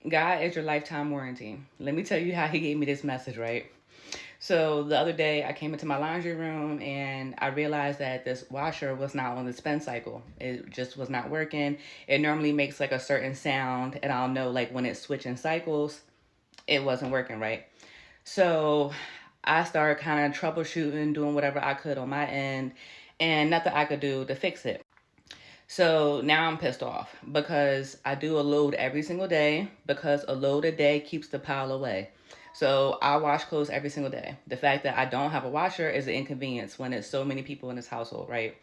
God is your lifetime warranty. Let me tell you how he gave me this message, right? So the other day I came into my laundry room and I realized that this washer was not on the spin cycle. It just was not working. It normally makes like a certain sound and I'll know like when it's switching cycles, it wasn't working right. So I started kind of troubleshooting, doing whatever I could on my end, and nothing I could do to fix it. So now I'm pissed off because I do a load every single day because a load a day keeps the pile away. So I wash clothes every single day. The fact that I don't have a washer is an inconvenience when it's so many people in this household, right?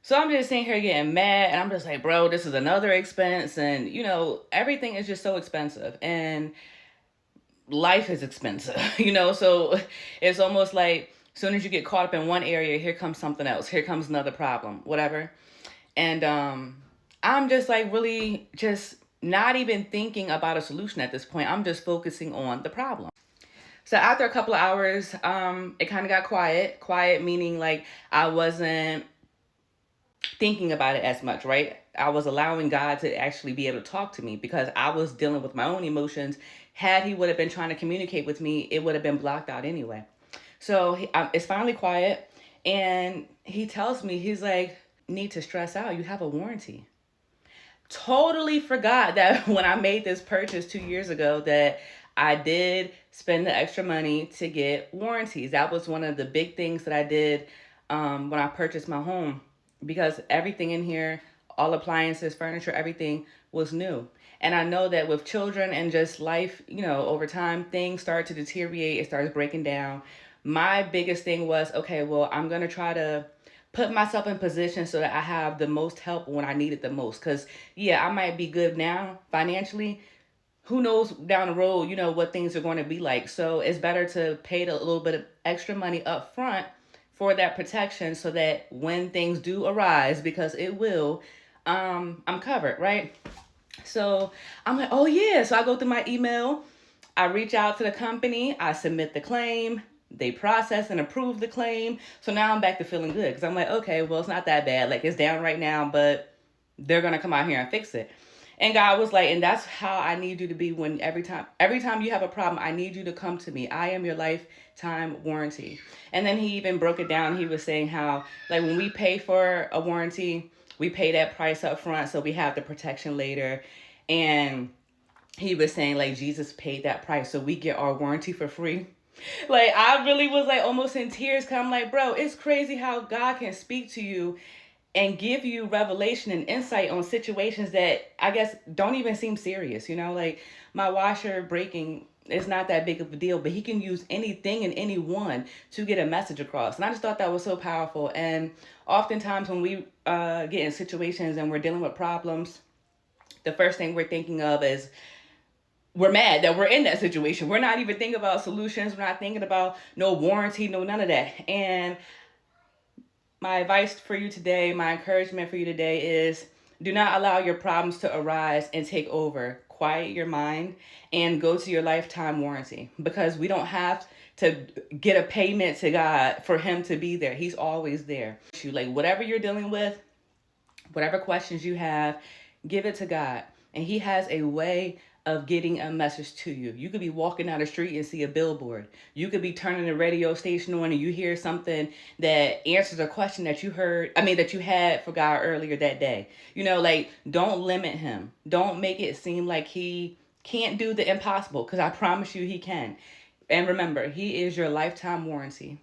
So I'm just sitting here getting mad and I'm just like, bro, this is another expense. And, everything is just so expensive. And life is expensive, So it's almost like as soon as you get caught up in one area, here comes something else. Here comes another problem, whatever. And I'm just like really just not even thinking about a solution at this point. I'm just focusing on the problem. So after a couple of hours, it kind of got quiet. Quiet meaning like I wasn't thinking about it as much, right? I was allowing God to actually be able to talk to me because I was dealing with my own emotions. Had he would have been trying to communicate with me, it would have been blocked out anyway. So it's finally quiet, and he tells me, he's like, need to stress out. You have a warranty. Totally forgot that when I made this purchase 2 years ago that I did spend the extra money to get warranties. That was one of the big things that I did when I purchased my home because everything in here, all appliances, furniture, everything was new. And I know that with children and just life, over time, things start to deteriorate. It starts breaking down. My biggest thing was, okay, well, I'm going to try to put myself in position so that I have the most help when I need it the most. Because, yeah, I might be good now financially. Who knows down the road, what things are going to be like. So it's better to pay a little bit of extra money up front for that protection so that when things do arise, because it will, I'm covered, right? So I'm like, oh yeah. So I go through my email, I reach out to the company, I submit the claim, they process and approve the claim. So now I'm back to feeling good because I'm like, okay, well, it's not that bad. Like it's down right now, but they're going to come out here and fix it. And God was like, and that's how I need you to be when every time you have a problem, I need you to come to me. I am your lifetime warranty. And then he even broke it down. He was saying how, like, when we pay for a warranty, we pay that price up front so we have the protection later. And he was saying, like, Jesus paid that price so we get our warranty for free. Like, I really was like almost in tears because I'm like, bro, it's crazy how God can speak to you and give you revelation and insight on situations that I guess don't even seem serious. Like my washer breaking is not that big of a deal, but he can use anything and anyone to get a message across. And I just thought that was so powerful. And oftentimes when we get in situations and we're dealing with problems, the first thing we're thinking of is we're mad that we're in that situation. We're not even thinking about solutions. We're not thinking about no warranty, no none of that. And my advice for you today, my encouragement for you today is do not allow your problems to arise and take over. Quiet your mind and go to your lifetime warranty because we don't have to get a payment to God for him to be there. He's always there. Like whatever you're dealing with, whatever questions you have, give it to God. And he has a way of getting a message to you. You could be walking down the street and see a billboard. You could be turning the radio station on and you hear something that answers a question that that you had for God earlier that day. Like don't limit him. Don't make it seem like he can't do the impossible because I promise you he can. And remember, he is your lifetime warranty.